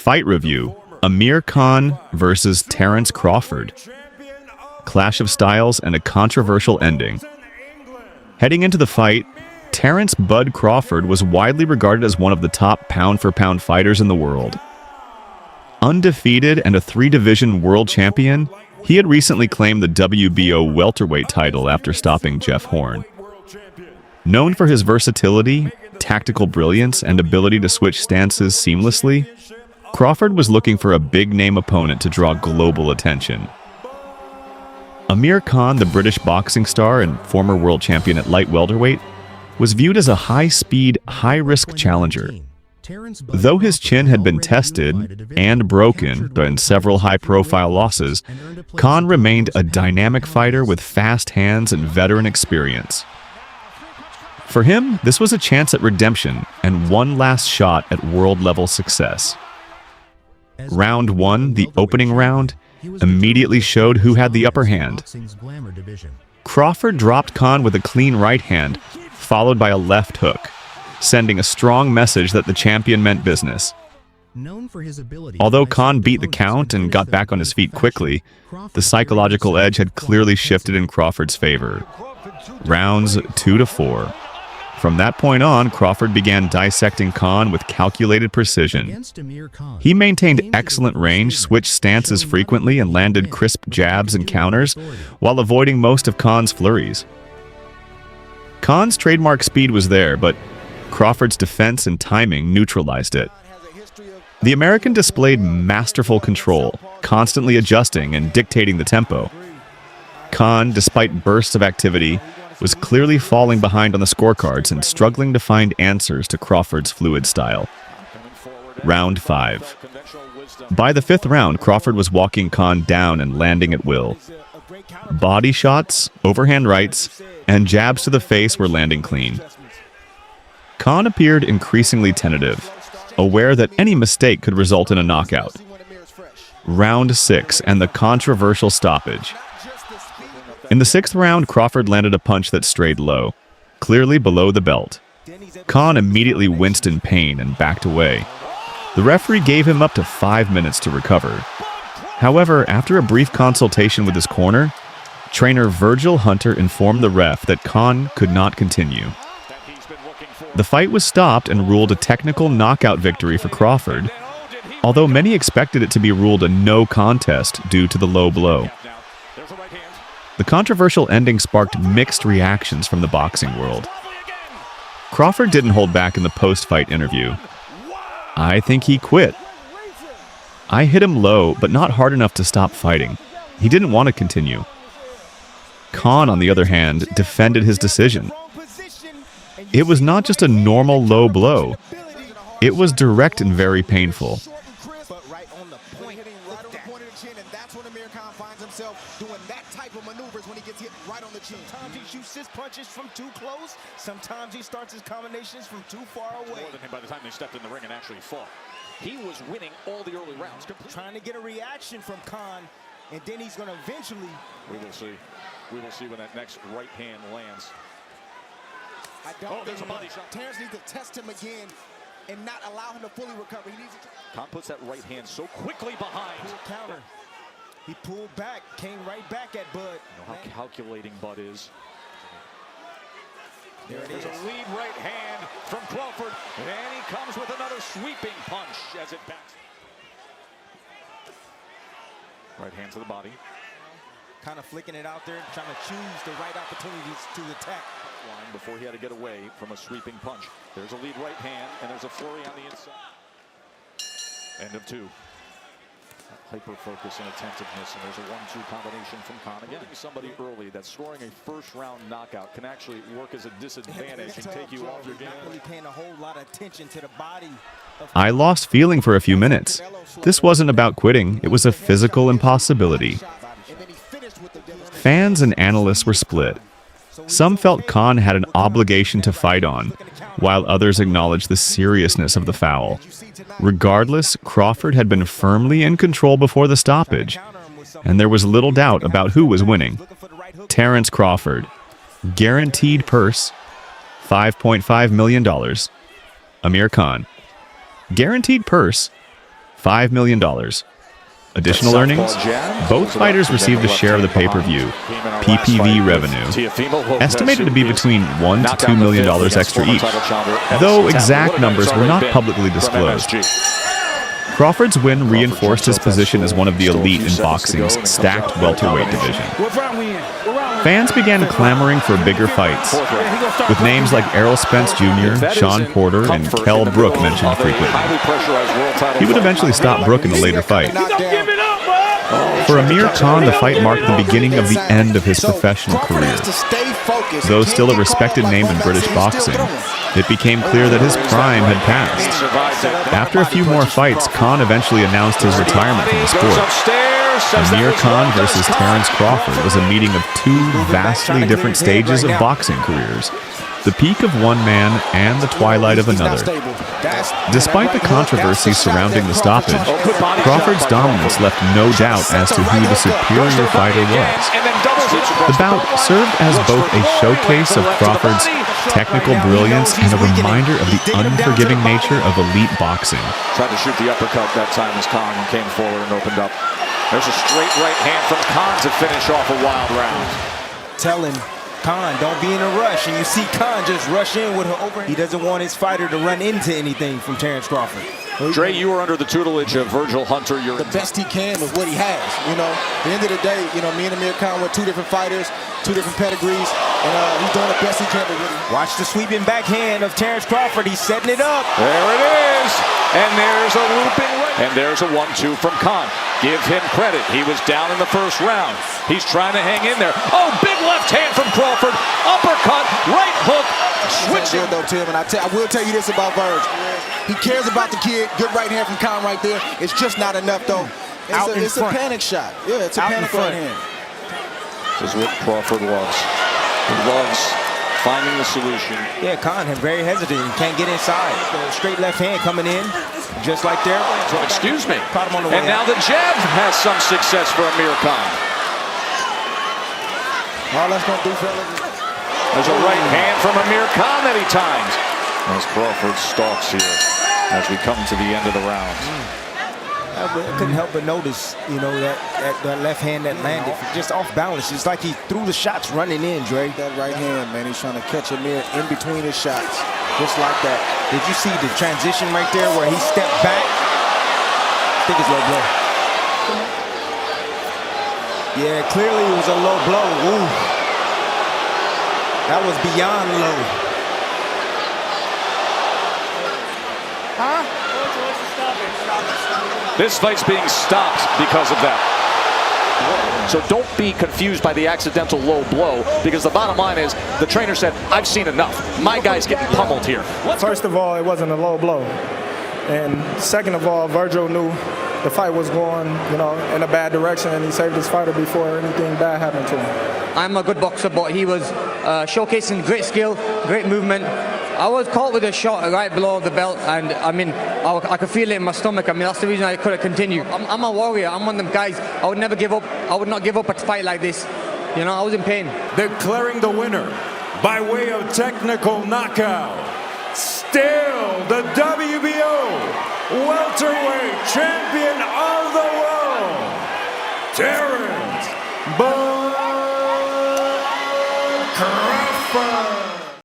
Fight review: Amir Khan versus Terence Crawford. Clash of styles and a controversial ending. Heading into the fight, Terence "Bud" Crawford was widely regarded as one of the top pound-for-pound fighters in the world. Undefeated and a 3-division world champion, he had recently claimed the WBO welterweight title after stopping Jeff Horn. Known for his versatility, tactical brilliance, and ability to switch stances seamlessly, Crawford was looking for a big-name opponent to draw global attention. Amir Khan, the British boxing star and former world champion at light welterweight, was viewed as a high-speed, high-risk challenger. Though his chin had been tested and broken in several high-profile losses, Khan remained a dynamic fighter with fast hands and veteran experience. For him, this was a chance at redemption and one last shot at world-level success. Round 1, the opening round, immediately showed who had the upper hand. Crawford dropped Khan with a clean right hand, followed by a left hook, sending a strong message that the champion meant business. Although Khan beat the count and got back on his feet quickly, the psychological edge had clearly shifted in Crawford's favor. Rounds 2 to 4. From that point on, Crawford began dissecting Khan with calculated precision. He maintained excellent range, switched stances frequently, and landed crisp jabs and counters, while avoiding most of Khan's flurries. Khan's trademark speed was there, but Crawford's defense and timing neutralized it. The American displayed masterful control, constantly adjusting and dictating the tempo. Khan, despite bursts of activity, was clearly falling behind on the scorecards and struggling to find answers to Crawford's fluid style. Round 5. By the 5th round, Crawford was walking Khan down and landing at will. Body shots, overhand rights, and jabs to the face were landing clean. Khan appeared increasingly tentative, aware that any mistake could result in a knockout. Round 6 and the controversial stoppage. In the 6th round, Crawford landed a punch that strayed low, clearly below the belt. Khan immediately winced in pain and backed away. The referee gave him up to 5 minutes to recover. However, after a brief consultation with his corner, trainer Virgil Hunter informed the ref that Khan could not continue. The fight was stopped and ruled a technical knockout victory for Crawford, although many expected it to be ruled a no contest due to the low blow. The controversial ending sparked mixed reactions from the boxing world. Crawford didn't hold back in the post-fight interview. "I think he quit. I hit him low, but not hard enough to stop fighting. He didn't want to continue." Khan, on the other hand, defended his decision. "It was not just a normal low blow. It was direct and very painful." Sometimes he shoots his punches from too close. Sometimes he starts his combinations from too far away. More than him by the time they stepped in the ring and actually fought. He was winning all the early rounds. Trying to get a reaction from Khan, and then he's going to eventually. We will see. We will see when that next right hand lands. There's a body shot. Terence needs to test him again and not allow him to fully recover. He needs to. Khan puts that right hand so quickly behind. Counter. He pulled back, came right back at Bud. You know how calculating Bud is. There's a lead right hand from Crawford, and he comes with another sweeping punch as it backs. Right hand to the body. Kind of flicking it out there, trying to choose the right opportunities to attack. Line before he had to get away from a sweeping punch. There's a lead right hand, and there's a flurry on the inside. End of 2. Hyper focus and attentiveness, and there's a 1-2 combination from Khan. Again, somebody early that's scoring a first-round knockout can actually work as a disadvantage and take you off your game. Not really paying a whole lot of attention to the body. I lost feeling for a few minutes. This wasn't about quitting, it was a physical impossibility. Fans and analysts were split. Some felt Khan had an obligation to fight on, while others acknowledged the seriousness of the foul. Regardless, Crawford had been firmly in control before the stoppage, and there was little doubt about who was winning. Terence Crawford. Guaranteed purse, $5.5 million. Amir Khan. Guaranteed purse, $5 million. Additional earnings? Both fighters received a share of the pay-per-view, PPV revenue, estimated to be between $1 to $2 million extra each, though exact numbers were not publicly disclosed. Crawford's win reinforced his position as one of the elite in boxing's stacked welterweight division. Fans began clamoring for bigger fights, with names like Errol Spence Jr., Sean Porter, and Kell Brook mentioned frequently. He would eventually stop Brook in a later fight. For Amir Khan, the fight marked the beginning of the end of his professional career. Though still a respected name in British boxing, it became clear that his prime had passed. After a few more fights, Khan eventually announced his retirement from the sport. Amir Khan versus Terence Crawford was a meeting of two vastly different stages of boxing careers, the peak of one man and the twilight of another. Despite the controversy surrounding the stoppage, Crawford's dominance left no doubt as to who the superior fighter was. The bout served as both a showcase of Crawford's technical brilliance and a reminder of the unforgiving nature of elite boxing. Tried to shoot the uppercut that time as Khan came forward and opened up. There's a straight right hand from Khan to finish off a wild round. Tell him, Khan, don't be in a rush. And you see Khan just rush in with her over. He doesn't want his fighter to run into anything from Terence Crawford. Dre, you were under the tutelage of Virgil Hunter. You're the best he can with what he has. You know, at the end of the day, you know, me and Amir Khan were two different fighters, two different pedigrees, and he's doing the best he can with what he has. Watch the sweeping backhand of Terence Crawford. He's setting it up. There it is. And there's a looping right. And there's a 1-2 from Khan. Give him credit. He was down in the first round. He's trying to hang in there. Oh, big left hand from Crawford. Uppercut, right hook. Switching. Though, Tim, and I will tell you this about Virg. He cares about the kid. Good right hand from Khan right there. It's just not enough, though. It's a panic shot. Yeah, it's a panic right hand. This is what Crawford loves. He loves finding the solution. Yeah, Khan very hesitant. He can't get inside. Straight left hand coming in, just like there. Excuse me. Caught him on the way and now the jab has some success for Amir Khan. All that's going to do, fellas. There's a right hand from Amir Khan that he times. As Crawford stalks here as we come to the end of the round. I couldn't help but notice, you know, that left hand that landed just off balance. It's like he threw the shots running in, Dre. That right hand, man, he's trying to catch Amir in between his shots, just like that. Did you see the transition right there where he stepped back? I think it's low blow. Yeah, clearly it was a low blow. Ooh. That was beyond low. Huh? This fight's being stopped because of that. So don't be confused by the accidental low blow, because the bottom line is the trainer said, I've seen enough. My guy's getting pummeled here. First of all, it wasn't a low blow. And second of all, Virgil knew the fight was going, you know, in a bad direction, and he saved his fighter before anything bad happened to him. I'm a good boxer, but he was showcasing great skill, great movement. I was caught with a shot right below the belt, and I mean, I could feel it in my stomach. I mean, that's the reason I couldn't continue. I'm a warrior. I'm one of them guys. I would never give up. I would not give up a fight like this. You know, I was in pain. Declaring the winner by way of technical knockout, still the WBO welterweight champion of the world, Terence